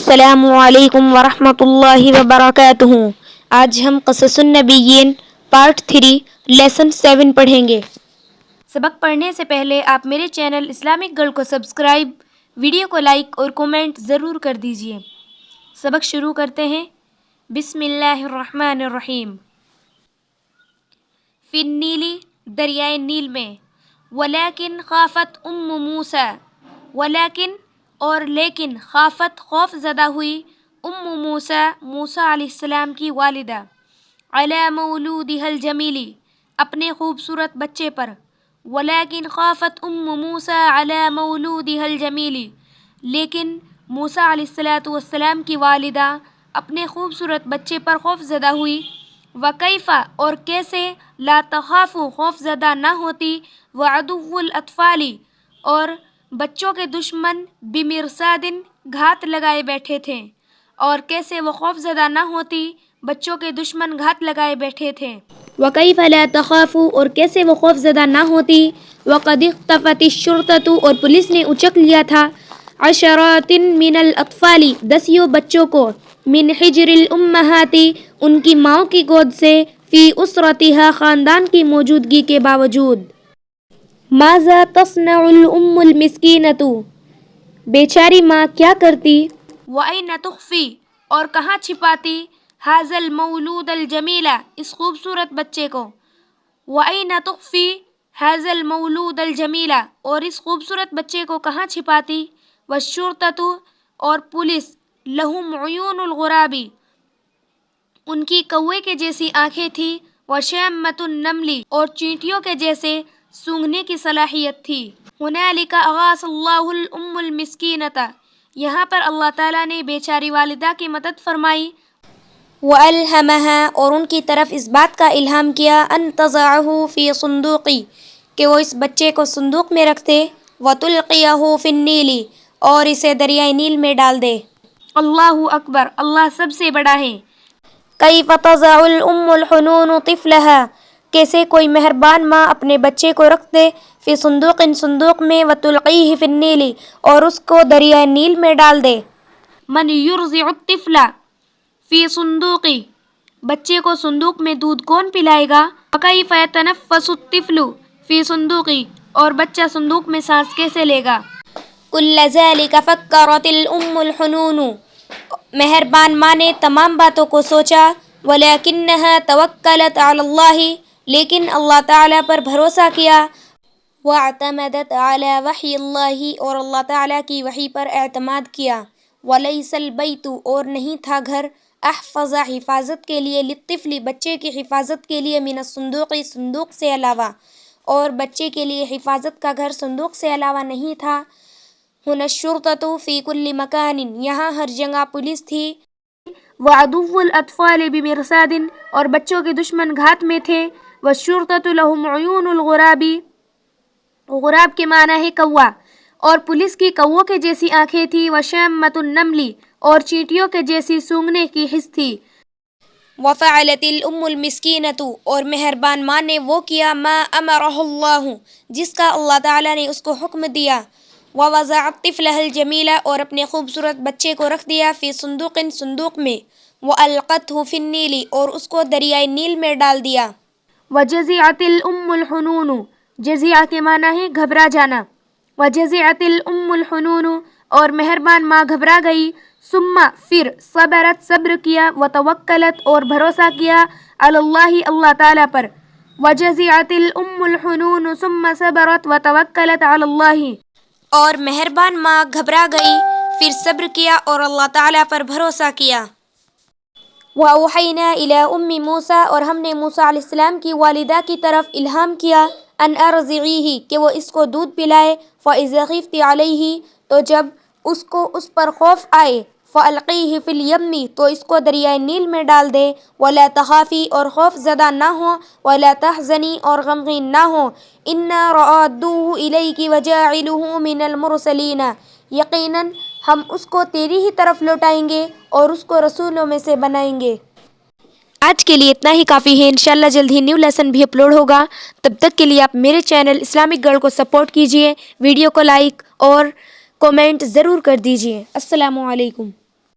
السلام علیکم ورحمۃ اللہ وبرکاتہ۔ آج ہم قصص النبیین پارٹ 3 لیسن 7 پڑھیں گے۔ سبق پڑھنے سے پہلے آپ میرے چینل اسلامک گرل کو سبسکرائب، ویڈیو کو لائک اور کومنٹ ضرور کر دیجیے۔ سبق شروع کرتے ہیں۔ بسم اللہ الرحمن الرحیم۔ فی النیل، دریائے نیل میں، ولیکن خافت موسیٰ، ولیکن اور لیکن، خافت خوف زدہ ہوئی، موسیٰ، موسیٰ علیہ السلام کی والدہ، علی مولودہ الجمیل، اپنے خوبصورت بچے پر، ولیکن خافت موسیٰ علی مولودہ الجمیل، لیکن موسیٰ علیہ السلام کی والدہ اپنے خوبصورت بچے پر خوف زدہ ہوئی، وکیف اور کیسے، لا تخاف خوف زدہ نہ ہوتی، وعدو الاطفال اور بچوں کے دشمن، بمرصاد گھات لگائے بیٹھے تھے، اور کیسے وہ خوف زدہ نہ ہوتی، بچوں کے دشمن گھات لگائے بیٹھے تھے۔ وکیف لا تخاف اور کیسے وہ خوف زدہ نہ ہوتی، وقد اختفت الشرطۃ اور پولیس نے اچک لیا تھا، عشرات من الاطفال 10 بچوں کو، من حجر الامہات ان کی ماؤں کی گود سے، فی اسرتہا خاندان کی موجودگی کے باوجود۔ ماذا تصنع الام المسکینۃ بیچاری ماں کیا کرتی، وَأَيْنَ تُخْفِي اور کہاں چھپاتی، ھذا المولود الجمیل اس خوبصورت بچے کو، وَأَيْنَ تُخْفِي ھذا المولود الجمیل اور اس خوبصورت بچے کو کہاں چھپاتی، والشرطۃ اور پولیس، لہم عیون الغراب ان کی کوے کے جیسی آنکھیں تھی، وشامۃ النمل اور چینٹیوں کے جیسے سونگھنے کی صلاحیت تھی۔ ہنالک اغاث اللہ الام المسکینۃ یہاں پر اللہ تعالیٰ نے بیچاری والدہ کی مدد فرمائی، وَأَلْهَمَهَا اور ان کی طرف اس بات کا الہام کیا، ان تضعہ فی صندوق کہ وہ اس بچے کو صندوق میں رکھ دے، وَتُلْقِيَهُ فِي النِّيلِ اور اسے دریائے نیل میں ڈال دے۔ اللہ اکبر، اللہ سب سے بڑا ہے۔ کیف تضع الام الحنون طفلها کیسے کوئی مہربان ماں اپنے بچے کو رکھ دے، فی صندوق صندوق میں، وتلقیہ فی النیل اور اس کو دریائے نیل میں ڈال دے۔ من یرضع الطفل فی صندوق بچے کو صندوق میں دودھ کون پلائے گا، وکیف یتنفس الطفل فی صندوق اور بچہ صندوق میں سانس کیسے لے گا۔ کل ذلک فکرت الام الحنون مہربان ماں نے تمام باتوں کو سوچا، ولیکنہا توکلت علی اللہ لیکن اللہ تعالیٰ پر بھروسہ کیا، واعتمدت علی وحی اللہ اور اللہ تعالیٰ کی وحی پر اعتماد کیا، ولیس البیت اور نہیں تھا گھر، احفظ حفاظت کے لیے، للطفل بچے کی حفاظت کے لیے، من الصندوق صندوق سے علاوہ، اور بچے کے لیے حفاظت کا گھر صندوق سے علاوہ نہیں تھا۔ ہنا الشرطۃ فی کل مکان یہاں ہر جگہ پولیس تھی، وعدو الاطفال بمرصاد اور بچوں کے دشمن گھات میں تھے، والشرطۃ لہم عیون الغراب غراب کے معنی ہے کوا، اور پولیس کی کووں کے جیسی آنکھیں تھی، وشامۃ النمل اور چینٹیوں کے جیسی سونگھنے کی حس تھی۔ وفعلت الام المسکینۃ اور مہربان ماں نے وہ کیا، ما امرہ اللہ جس کا اللہ تعالیٰ نے اس کو حکم دیا، ووضعت طفلہ الجمیل اور اپنے خوبصورت بچے کو رکھ دیا، فی صندوق صندوق میں، والقتہ فی النیل اور اس کو دریائے نیل میں ڈال دیا۔ وجزعت الام الحنون جزع کے معنی ہے گھبرا جانا، وجزعت الام الحنون اور مہربان ماں گھبرا گئی، ثم پھر، صبرت صبر کیا، وتوکلت اور بھروسہ کیا، علی اللہ اللہ تعالیٰ پر، وجزعت الام الحنون ثم صبرت وتوکلت علی اللہ اور مہربان ماں گھبرا گئی، پھر صبر کیا اور اللہ تعالیٰ پر بھروسہ کیا۔ وَأَوْحَيْنَا إِلَىٰ أُمِّ مُوسَىٰ اور ہم نے موسیٰ علیہ السلام کی والدہ کی طرف الہام کیا، ان ارضعیہ کہ وہ اس کو دودھ پلائے، فَإِذَا خِفْتِ عَلَيْهِ تو جب اس پر خوف آئے، فَأَلْقِيهِ فِي الْيَمِّ تو اس کو دریائے نیل میں ڈال دے، وَلَا تَخَافِي اور خوف زدہ نہ ہو، وَلَا تَحْزَنِي اور غمگین نہ ہو، إِنَّا رَادُّوهُ إِلَيْكِ وَجَاعِلُوهُ مِنَ الْمُرْسَلِينَ یقیناً ہم اس کو تیری ہی طرف لوٹائیں گے اور اس کو رسولوں میں سے بنائیں گے۔ آج کے لیے اتنا ہی کافی ہے، انشاءاللہ جلد ہی نیو لیسن بھی اپلوڈ ہوگا، تب تک کے لیے آپ میرے چینل اسلامک گرل کو سپورٹ کیجئے، ویڈیو کو لائک اور کومنٹ ضرور کر دیجئے۔ السلام علیکم۔